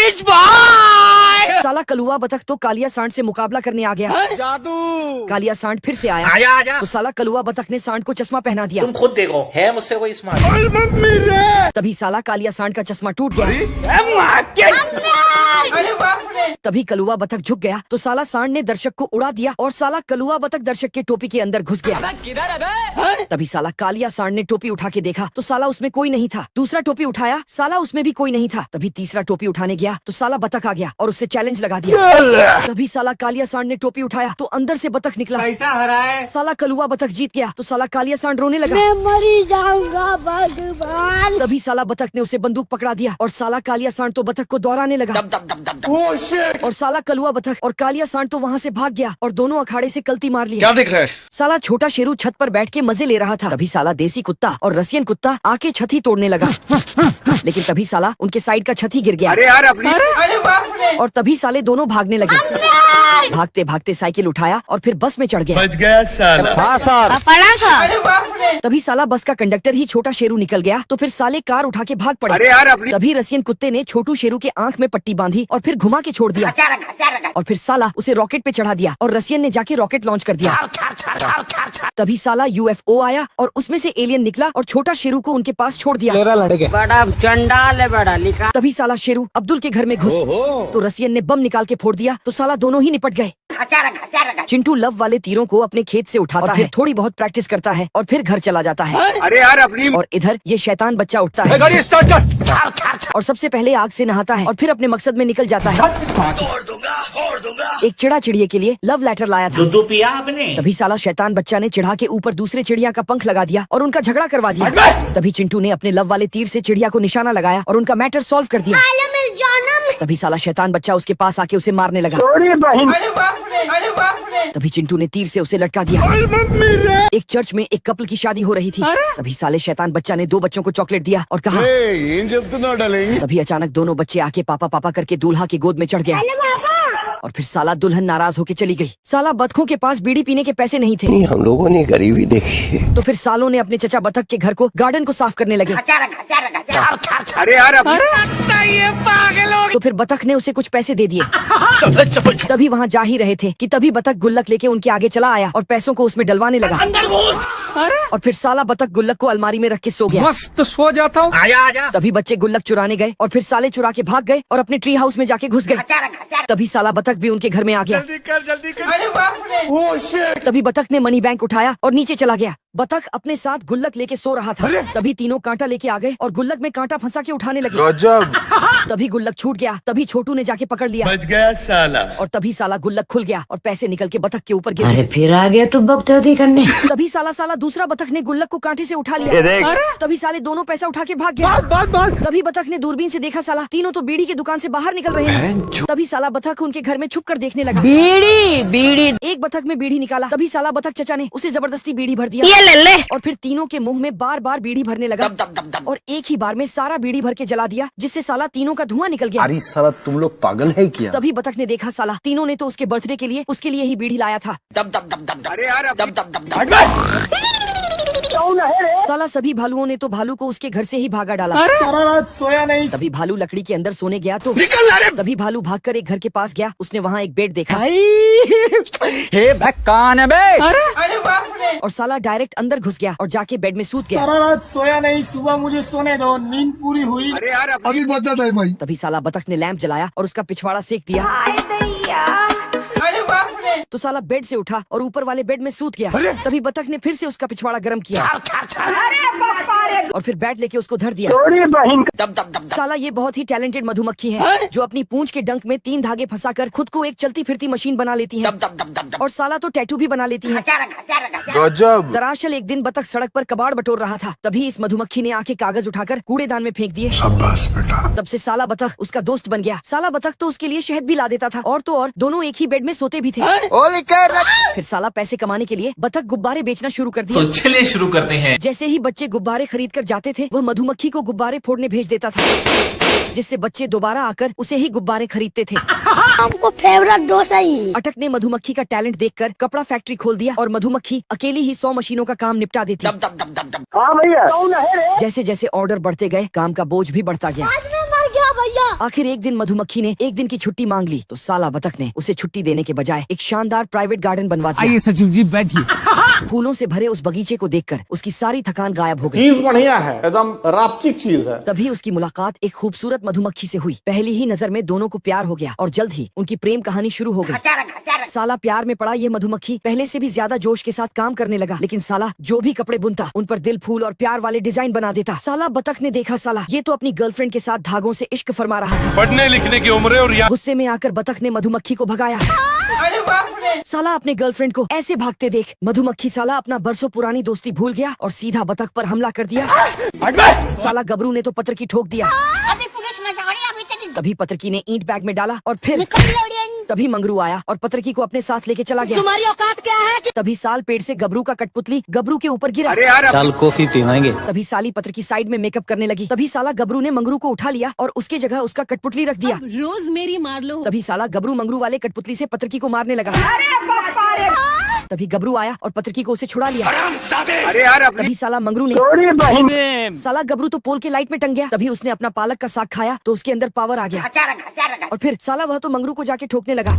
Please भाई। साला कलुआ बतख तो कालिया सांड से मुकाबला करने आ गया। जादू। कालिया सांड फिर से आया। आजा। तो साला कलुआ बतख ने सांड को चश्मा पहना दिया। तुम खुद देखो, है मुझसे कोई स्मार्ट? तभी साला कालिया सांड का चश्मा टूट गया। तभी कलुआ बतख झुक गया तो साला सांड ने दर्शक को उड़ा दिया और साला कलुआ बतख दर्शक के टोपी के अंदर घुस गया। तभी साला कालिया सांड ने टोपी उठा के देखा तो साला उसमें कोई नहीं था। दूसरा टोपी उठाया, साला उसमें भी कोई नहीं था। तभी तीसरा टोपी उठाने गया तो साला बतख आ गया और उससे चैलेंज लगा दिया। तभी साला कालिया सांड ने टोपी उठाया तो अंदर से बतख निकला। पैसा हराए। साला कलुआ बतख जीत गया तो साला कालिया सांड रोने लगा। मैं मरी जाऊंगा भगवान। तभी साला बतख ने उसे बंदूक पकड़ा दिया और साला कालिया सांड तो बतख को दौड़ाने लगा। और साला कलुआ बतख और कालिया सांड तो वहाँ से भाग गया और दोनों अखाड़े से कल्ती मार लिया। क्या दिख रहा है? साला छोटा शेरू छत पर बैठ के मजे ले रहा था। तभी साला देसी कुत्ता और रसियन कुत्ता आके छत ही तोड़ने लगा। लेकिन तभी साला उनके साइड का छत ही गिर गया। अरे यार अपनी। और तभी साले दोनों भागने लगे। भागते भागते साइकिल उठाया और फिर बस में चढ़ गया। बच गया साला। हाँ सर। तभी साला बस का कंडक्टर ही छोटा शेरू निकल गया तो फिर साले कार उठा के भाग पड़े। अरे यार अपनी। तभी रसियन कुत्ते ने छोटू शेरू के आंख में पट्टी बांधी और फिर घुमा के छोड़ दिया। और फिर साला उसे रॉकेट पे चढ़ा दिया और रसियन ने जाके रॉकेट लॉन्च कर दिया। तभी साला यूएफओ आया और उसमें से एलियन निकला और छोटा शेरू को उनके पास छोड़ दिया। बड़ा चंडाल है, बड़ा लिखा। तभी साला शेरू अब्दुल के घर में घुस तो रसियन ने बम निकाल के फोड़ दिया तो साला दोनों ही निपट गए। चिंटू लव वाले तीरों को अपने खेत से उठाता है, थोड़ी बहुत प्रैक्टिस करता है और फिर घर चला जाता है। अरे यार अपनी। और इधर ये शैतान बच्चा उठता है गाड़ी स्टार्ट कर। और सबसे पहले आग से नहाता है और फिर अपने मकसद में निकल जाता है। तोड़ दूंगा। एक चिड़ा चिड़िए के लिए लव लेटर लाया था। दूध पिया आपने? तभी साला शैतान बच्चा ने चिढ़ा के ऊपर दूसरे चिड़िया का पंख लगा दिया और उनका झगड़ा करवा दिया। तभी चिंटू ने अपने लव वाले तीर से चिड़िया को निशाना लगाया और उनका मैटर सॉल्व कर दिया। तभी साला शैतान बच्चा उसके पास आके उसे मारने लगा। तभी चिंटू ने तीर से उसे लटका दिया। एक चर्च में एक कपल की शादी हो रही थी। तभी साले शैतान बच्चा ने दो बच्चों को चॉकलेट दिया और कहा जब तो ना डालेंगे। तभी अचानक दोनों बच्चे आके पापा पापा करके दूल्हा की गोद में चढ़ गया और फिर साला दुल्हन नाराज होके चली गई। साला बतखों के पास बीड़ी पीने के पैसे नहीं थे। हम लोगों ने गरीबी देखी है। तो फिर सालों ने अपने चचा बतख के घर को गार्डन को साफ करने लगे। अरे यार ये पागल हो। तो फिर बतख ने उसे कुछ पैसे दे दिए। तभी वहाँ जा ही रहे थे कि तभी बतख गुल्लक लेके उनके आगे चला आया और पैसों को उसमें डलवाने लगा। और फिर साला बतख गुल्लक को अलमारी में रख के सो गया। मस्त सो जाता हूँ। आजा। तभी बच्चे गुल्लक चुराने गए और फिर साले चुरा के भाग गए और अपने ट्री हाउस में जाके घुस गए। तभी साला बतख भी उनके घर में आ गया। जल्दी कर। तभी बतख ने मनी बैंक उठाया और नीचे चला गया। बतख अपने साथ गुल्लक लेके सो रहा था। तभी तीनों कांटा लेके आ गए और गुल्लक में कांटा फंसा के उठाने लगे। तभी गुल्लक छूट गया। तभी छोटू ने जाके पकड़ लिया। बच गया साला। और तभी साला गुल्लक खुल गया और पैसे निकल के बतख के ऊपर गिर गए। अरे फिर आ गया तू बकचोदी करने। तभी साला दूसरा बतख ने गुल्लक को कांटे से उठा लिया। तभी साले दोनों पैसा उठा के भाग गया। तभी बतख ने दूरबीन से देखा साला तीनों तो बीड़ी की दुकान से बाहर निकल रहे हैं। तभी साला बतख उनके घर में छुप कर देखने लगा। बीड़ी एक बतख में बीड़ी निकाला। तभी साला बतख चचा ने उसे जबरदस्ती बीड़ी भर दिया। ये ले। और फिर तीनों के मुंह में बार बार बीड़ी भरने लगा और एक ही बार में सारा बीड़ी भर के जला दिया जिससे साला तीनों का धुआं निकल गया। अरे साला तुम लोग पागल है क्या? तभी बतख ने देखा साला तीनों ने तो उसके बर्थडे के लिए उसके लिए ही बीड़ी लाया था। अरे यार साला सभी भालुओं ने तो भालू को उसके घर से ही भागा डाला। सारा रात सोया नहीं। तभी भालू लकड़ी के अंदर सोने गया तो तभी भालू भागकर एक घर के पास गया। उसने वहाँ एक बेड देखा। कौन है बे? और साला डायरेक्ट अंदर घुस गया और जाके बेड में सूत गया। सारा रात सोया नहीं, सुबह मुझे सोने दो, नींद पूरी हुई। अरे यार अभी बता है भाई। तभी साला बतख ने लैंप जलाया और उसका पिछवाड़ा सेक दिया। तो साला बेड से उठा और ऊपर वाले बेड में सूत गया। तभी बतख ने फिर से उसका पिछवाड़ा गर्म किया और फिर बैट लेके उसको धर दिया। साला ये बहुत ही टैलेंटेड मधुमक्खी है जो अपनी पूंछ के डंक में 3 धागे फंसाकर खुद को एक चलती फिरती मशीन बना लेती है और साला तो टैटू भी बना लेती है। दरअसल एक दिन बतख सड़क पर कबाड़ बटोर रहा था। तभी इस मधुमक्खी ने आके कागज उठाकर कूड़ेदान में फेंक दिए। तब से साला बतख उसका दोस्त बन गया। साला बतख तो उसके लिए शहद भी ला देता था और तो और दोनों एक ही बेड में सोते भी थे। फिर साला पैसे कमाने के लिए बतख गुब्बारे बेचना शुरू कर दिया। तो चलिए शुरू करते हैं। जैसे ही बच्चे गुब्बारे खरीद कर जाते थे वह मधुमक्खी को गुब्बारे फोड़ने भेज देता था जिससे बच्चे दोबारा आकर उसे ही गुब्बारे खरीदते थे। आपको फेवरेट डोसा ही। अटक ने मधुमक्खी का टैलेंट देखकर कपड़ा फैक्ट्री खोल दिया और मधुमक्खी अकेली ही 100 मशीनों का काम निपटा देती। हाँ भैया। जैसे जैसे ऑर्डर बढ़ते गए काम का बोझ भी बढ़ता गया। आज मैं मर गया भैया। आखिर एक दिन मधुमक्खी ने एक दिन की छुट्टी मांग ली तो साला बतख ने उसे छुट्टी देने के बजाय एक शानदार प्राइवेट गार्डन बनवा दिया। आइए सचिव जी बैठिए। फूलों से भरे उस बगीचे को देखकर उसकी सारी थकान गायब हो गई। चीज बढ़िया है, एकदम रापचिक चीज है। तभी उसकी मुलाकात एक खूबसूरत मधुमक्खी से हुई। पहली ही नजर में दोनों को प्यार हो गया और जल्द ही उनकी प्रेम कहानी शुरू हो गई। साला प्यार में पड़ा ये मधुमक्खी पहले से भी ज्यादा जोश के साथ काम करने लगा, लेकिन साला जो भी कपड़े बुनता उन पर दिल, फूल और प्यार वाले डिजाइन बना देता। साला बतख ने देखा साला ये तो अपनी गर्लफ्रेंड के साथ धागों से इश्क फरमा रहा था। पढ़ने लिखने की उम्र है और गुस्से में आकर बतख ने मधुमक्खी को भगाया। साला अपने गर्लफ्रेंड को ऐसे भागते देख मधुमक्खी साला अपना बरसों पुरानी दोस्ती भूल गया और सीधा बतख पर हमला कर दिया। साला गबरू ने तो पत्र की ठोक दिया। अभी पुलिस में जा रही है, अभी तक तभी पत्रकी ने ईंट बैग में डाला और फिर तभी मंगरू आया और पत्रकी को अपने साथ लेके चला गया। तुम्हारी औकात क्या है? तभी साल पेड़ से गबरू का कठपुतली गबरू के ऊपर गिरा। चल कॉफी पीवाएंगे। तभी साली पत्र की साइड में मेकअप करने लगी। तभी साला गबरू ने मंगरू को उठा लिया और उसके जगह उसका कठपुतली रख दिया। रोज मेरी मार लो। तभी साला गबरू मंगरू वाले कठपुतली से पत्रकी को मारने लगा। तभी गबरू आया और पत्रकी को उसे छुड़ा लिया। तभी साला मंगरू ने साला गबरू तो पोल के लाइट में टंग गया। तभी उसने अपना पालक का साग खाया तो उसके अंदर पावर आ गया और फिर साला वह तो मंगरू को जाके ठोकने लगा।